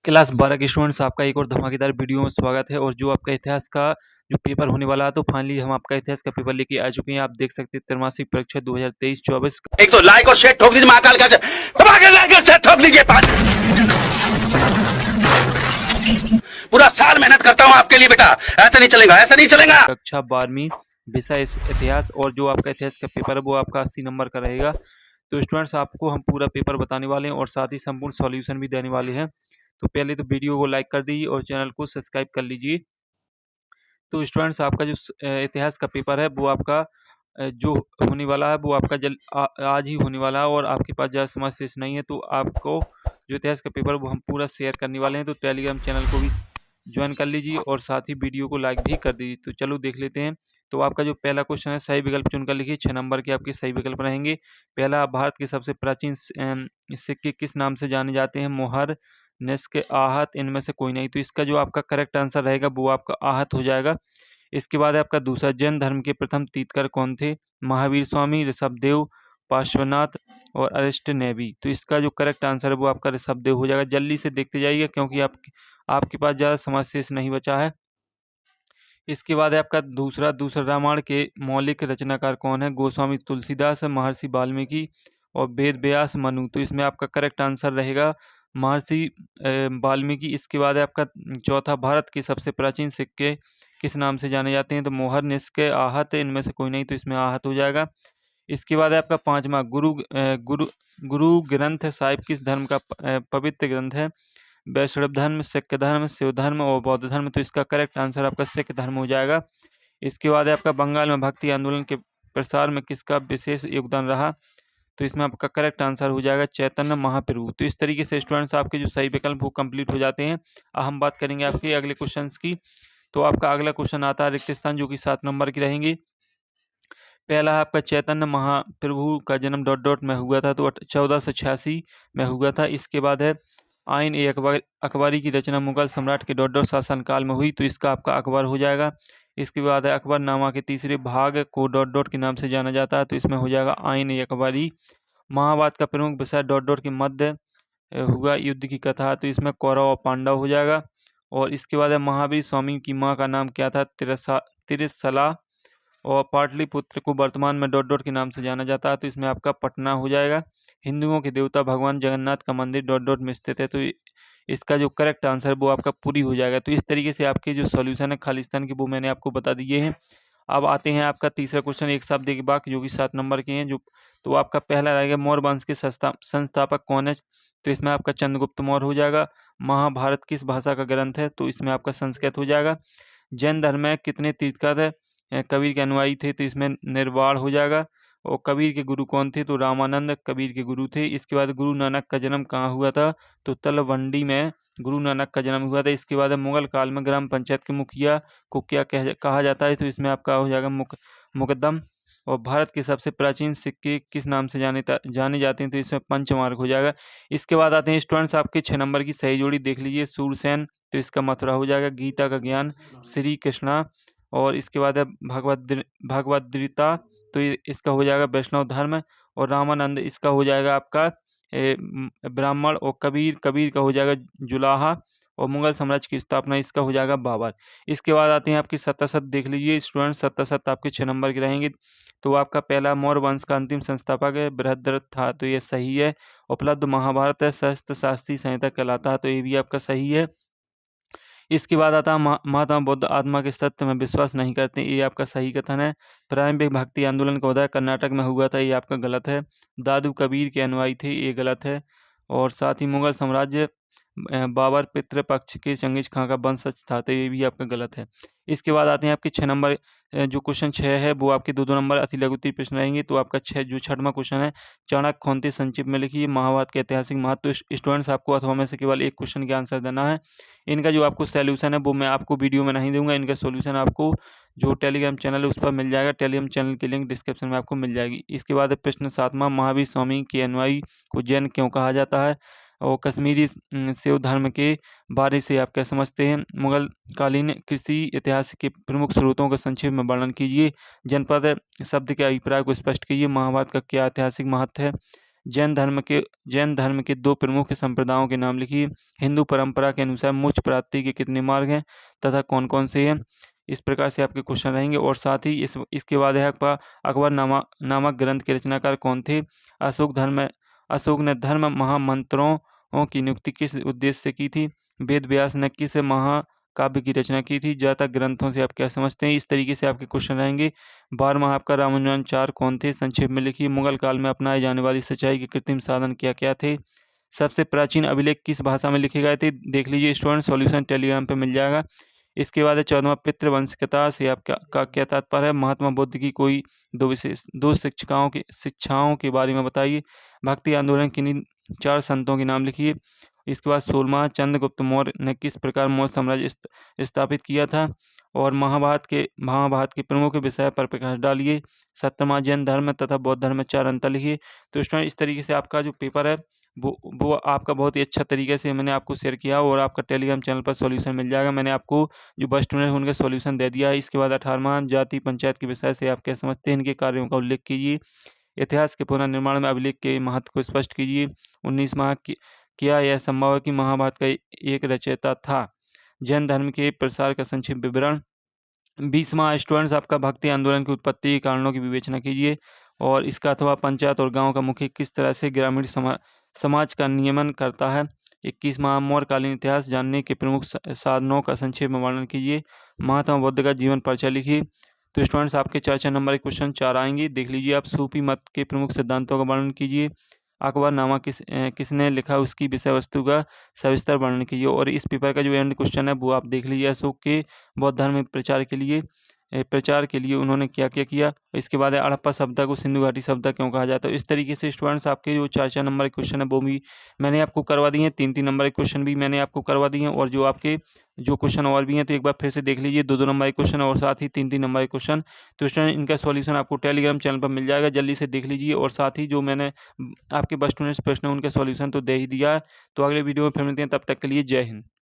Class 12 के students, आपका एक और धमाकेदार वीडियो में स्वागत है। और जो आपका इतिहास का जो पेपर होने वाला है, तो फाइनली हम आपका इतिहास का पेपर लेके आ चुके हैं। आप देख सकते हैं त्रैमासिक परीक्षा 2023-24 एक तो लाइक और शेयर ठोक दीजिए, महाकाल का दबा के लाइक और शेयर ठोक दीजिए। पूरा साल मेहनत करता हूँ आपके लिए बेटा, ऐसा नहीं चलेगा, ऐसा नहीं चलेगा। कक्षा 12वीं विषय इतिहास, और जो आपका इतिहास का पेपर है वो आपका 80 नंबर का रहेगा। तो स्टूडेंट्स, आपको हम पूरा पेपर बताने वाले हैं और साथ ही संपूर्ण सॉल्यूशन भी देने वाले हैं। तो पहले तो वीडियो को लाइक कर दीजिए और चैनल को सब्सक्राइब कर लीजिए। तो स्टूडेंट्स, आपका जो इतिहास का पेपर है वो आपका जो होने वाला है वो आपका आज ही होने वाला है, और आपके पास ज़्यादा समय शेष नहीं है। तो आपको जो इतिहास का पेपर है वो हम पूरा शेयर करने वाले हैं। तो टेलीग्राम चैनल को भी ज्वाइन कर लीजिए और साथ ही वीडियो को लाइक भी कर दीजिए। तो चलो देख लेते हैं। तो आपका जो पहला क्वेश्चन है, सही विकल्प चुनकर लिखिए। 6 नंबर के आपके सही विकल्प रहेंगे। पहला, भारत के सबसे प्राचीन सिक्के किस नाम से जाने जाते हैं? मोहर, निष्क, आहत, इनमें से कोई नहीं। तो इसका जो आपका करेक्ट आंसर रहेगा वो आपका आहत हो जाएगा। इसके बाद है आपका दूसरा, जैन धर्म के प्रथम तीर्थकर कौन थे? महावीर स्वामी, ऋषभदेव, पार्श्वनाथ और अरिष्ट नेवी। तो इसका जो करेक्ट आंसर है वो आपका ऋषभदेव हो जाएगा। जल्दी से देखते जाइए क्योंकि आपके पास ज़्यादा समय शेष नहीं बचा है। इसके बाद है आपका दूसरा रामायण के मौलिक रचनाकार कौन है? गोस्वामी तुलसीदास, महर्षि वाल्मीकि और वेद व्यास, मनु। तो इसमें आपका करेक्ट आंसर रहेगा महर्षि वाल्मीकि। इसके बाद है आपका चौथा, भारत के सबसे प्राचीन सिक्के किस नाम से जाने जाते हैं? तो मोहर, निष्क, आहत, इनमें से कोई नहीं। तो इसमें आहत हो जाएगा। इसके बाद है आपका पांचवा, गुरु ग्रंथ साहिब किस धर्म का पवित्र ग्रंथ है? वैष्णव धर्म, सिख धर्म, शिव धर्म और बौद्ध धर्म। तो इसका करेक्ट आंसर आपका सिख धर्म हो जाएगा। इसके बाद है आपका बंगाल में भक्ति आंदोलन के प्रसार में किसका विशेष योगदान रहा? तो इसमें आपका करेक्ट आंसर हो जाएगा चैतन्य महाप्रभु। तो इस तरीके से स्टूडेंट्स, आपके जो सही विकल्प वो कंप्लीट हो जाते हैं। अब हम बात करेंगे आपके अगले क्वेश्चन की। तो आपका अगला क्वेश्चन आता है रिक्त स्थान, जो कि 7 नंबर की रहेंगी। पहला है आपका, चैतन्य महाप्रभु का जन्म डॉट डॉट में हुआ था? तो 1486 में हुआ था। इसके बाद है आइन ए अकबरी की रचना मुगल सम्राट के डॉट डॉट शासनकाल में हुई। तो इसका आपका अकबर हो जाएगा। इसके बाद है अकबरनामा के तीसरे भाग को डॉट डॉट के नाम से जाना जाता है। तो इसमें हो जाएगा आइन ए अकबरी। महाभारत का प्रमुख विषय डॉट डॉट के मध्य हुआ युद्ध की कथा। तो इसमें कौरव और पांडव हो जाएगा। और इसके बाद है महावीर स्वामी की माँ का नाम क्या था? त्रिशला। और पाटलिपुत्र को वर्तमान में डॉट डॉट के नाम से जाना जाता है। तो इसमें आपका पटना हो जाएगा। हिंदुओं के देवता भगवान जगन्नाथ का मंदिर डॉट डॉट में स्थित है। तो इसका जो करेक्ट आंसर है वो आपका पूरी हो जाएगा। तो इस तरीके से आपके जो सॉल्यूशन है खालिस्तान के वो मैंने आपको बता दिए हैं। अब आते हैं आपका तीसरा क्वेश्चन, एक शब्द एक वाक्य, जो कि 7 नंबर के हैं। तो आपका पहला रहेगा, मौर्य वंश के संस्थापक कौन है? तो इसमें आपका चंद्रगुप्त मौर्य हो जाएगा। महाभारत किस भाषा का ग्रंथ है? तो इसमें आपका संस्कृत हो जाएगा। जैन धर्म में कितने तीर्थकर कबीर के अनुयायी थे? तो इसमें निर्वाण हो जाएगा। और कबीर के गुरु कौन थे? तो रामानंद कबीर के गुरु थे। इसके बाद गुरु नानक का जन्म कहाँ हुआ था? तो तलवंडी में गुरु नानक का जन्म हुआ था। इसके बाद मुगल काल में ग्राम पंचायत के मुखिया को क्या कहा जाता है? तो इसमें आपका हो जाएगा मुकद्दम। और भारत के सबसे प्राचीन सिक्के किस नाम से जाने जाते हैं? तो इसमें पंचमार्क हो जाएगा। इसके बाद आते हैं स्टूडेंट्स, आपके 6 नंबर की सही जोड़ी देख लीजिए। सूरसेन, तो इसका मथुरा हो जाएगा। गीता का ज्ञान, श्री कृष्णा। और इसके बाद है भगवद्गीता, तो इसका हो जाएगा वैष्णव धर्म। और रामानंद, इसका हो जाएगा आपका ब्राह्मण। और कबीर का हो जाएगा जुलाहा। और मुगल साम्राज्य की स्थापना, इसका हो जाएगा बाबर। इसके बाद आते हैं आपकी सत्तासत देख लीजिए स्टूडेंट। सत्तासत आपके 6 नंबर के रहेंगे। तो आपका पहला, मौर्य वंश का अंतिम संस्थापक है बृहद्रथ था। तो ये सही है। उपलब्ध महाभारत है, शस्त्र शास्त्री संहिता कहलाता है। तो ये भी आपका सही है। इसके बाद आता है महात्मा बुद्ध आत्मा के सत्य में विश्वास नहीं करते, ये आपका सही कथन है। प्रारंभिक भक्ति आंदोलन का उदय कर्नाटक में हुआ था, ये आपका गलत है। दादू कबीर के अनुयायी थे, ये गलत है। और साथ ही मुगल साम्राज्य बाबर पितृपक्ष के चंगेज खां का वंशज था, तो ये भी आपका गलत है। इसके बाद आते हैं आपके 6 नंबर, जो क्वेश्चन 6 है वो आपके 2-2 नंबर अति लघु उत्तरीय प्रश्न रहेंगे। तो आपका 6वां क्वेश्चन है, चाणक्य कौन थे? संक्षिप्त में लिखिए। महाभारत के ऐतिहासिक महत्व। स्टूडेंट्स, आपको अथवा में से केवल एक क्वेश्चन के आंसर देना है। इनका जो आपको सोल्यूशन है वो मैं आपको वीडियो में नहीं दूंगा। इनका सोल्यूशन आपको जो टेलीग्राम चैनल है उस पर मिल जाएगा। टेलीग्राम चैनल की लिंक डिस्क्रिप्शन में आपको मिल जाएगी। इसके बाद प्रश्न 7वां, महावीर स्वामी के अनुयायी को जैन क्यों कहा जाता है? और कश्मीरी शैव धर्म के बारे से आप क्या समझते हैं? मुगल कालीन कृषि इतिहास के प्रमुख स्रोतों का संक्षेप में वर्णन कीजिए। जनपद शब्द के अभिप्राय को स्पष्ट कीजिए। महाभारत का क्या ऐतिहासिक महत्व है? जैन धर्म के 2 प्रमुख संप्रदायों के नाम लिखिए। हिंदू परंपरा के अनुसार मोक्ष प्राप्ति के कितने मार्ग हैं तथा कौन कौन से हैं। इस प्रकार से आपके क्वेश्चन रहेंगे। और साथ ही इसके बाद है आपका अकबर नामक ग्रंथ के रचनाकार कौन थे। अशोक ने धर्म महामंत्रों की नियुक्ति किस उद्देश्य से की थी। वेद व्यास ने किस महाकाव्य की रचना की थी। जातक ग्रंथों से आप क्या समझते हैं। इस तरीके से आपके क्वेश्चन रहेंगे। 12वां आपका रामानुजाचार्य कौन थे, संक्षेप में लिखिए। मुगल काल में अपनाए जाने वाली सिंचाई के कृत्रिम साधन क्या क्या थे। सबसे प्राचीन अभिलेख किस भाषा में लिखे गए थे। देख लीजिए स्टूडेंट, सॉल्यूशन टेलीग्राम पे मिल जाएगा। इसके बाद है 14वां पितृवंशिकता से आपका क्या तात्पर्य है। महात्मा बुद्ध की कोई दो शिक्षाओं के बारे में बताइए। भक्ति आंदोलन किन्हीं 4 संतों के नाम लिखिए। इसके बाद 16वां चंद्रगुप्त मौर्य ने किस प्रकार मौर्य साम्राज्य स्थापित किया था। और महाभारत के प्रमुख विषय पर प्रकाश डालिए। 17वां जैन धर्म तथा बौद्ध धर्म में 4 अंतर लिखिए। तो स्टूडेंट, इस तरीके से आपका जो पेपर है वो आपका बहुत ही अच्छा तरीके से मैंने आपको शेयर किया और आपका टेलीग्राम चैनल पर सॉल्यूशन मिल जाएगा। मैंने आपको जो बस स्टूडेंट उनका सॉल्यूशन दे दिया है। इसके बाद 18वां जाति पंचायत के विषय से आप क्या समझते हैं, इनके कार्यों का उल्लेख कीजिए। इतिहास के पुनर्निर्माण में अभिलेख के महत्व को स्पष्ट कीजिए। 19वां क्या यह संभव है कि महाभारत का एक रचयिता था। जैन धर्म के प्रसार का संक्षिप्त विवरण। 20वां स्टूडेंट्स आपका भक्ति आंदोलन की उत्पत्ति के कारणों की विवेचना कीजिए। और इसका अथवा पंचायत और गांव का मुखिया किस तरह से ग्रामीण समाज का नियमन करता है। 21वां मौर्यकालीन इतिहास जानने के प्रमुख साधनों का संक्षेप में वर्णन कीजिए। महात्मा बुद्ध का जीवन परिचय लिखिए। तो स्टूडेंट्स, आपके 4 नंबर के क्वेश्चन 4 आएंगे। देख लीजिए आप। सूफी मत के प्रमुख सिद्धांतों का वर्णन कीजिए। अकबरनामा किसने लिखा, उसकी विषय वस्तु का सविस्तर वर्णन कीजिए। और इस पेपर का जो एंड क्वेश्चन है वो आप देख लीजिए। अशोक के बौद्ध धर्म में प्रचार के लिए उन्होंने क्या क्या किया। इसके बाद है हड़प्पा सभ्यता को सिंधु घाटी सभ्यता क्यों कहा जाता है। इस तरीके से स्टूडेंट्स आपके जो 4 नंबर के क्वेश्चन है वो भी मैंने आपको करवा दिए हैं। 3 नंबर के क्वेश्चन भी मैंने आपको करवा दिए हैं। और जो आपके जो क्वेश्चन और भी हैं तो एक बार फिर से देख लीजिए। 2 नंबर के क्वेश्चन और साथ ही 3 नंबर के क्वेश्चन। तो स्टूडेंट, इनका सॉल्यूशन आपको टेलीग्राम चैनल पर मिल जाएगा, जल्दी से देख लीजिए। और साथ ही जो मैंने आपके बस स्टूडेंट्स प्रश्न उनका सॉल्यूशन तो दे ही दिया है। तो अगले वीडियो में फिर मिलते हैं, तब तक के लिए जय हिंद।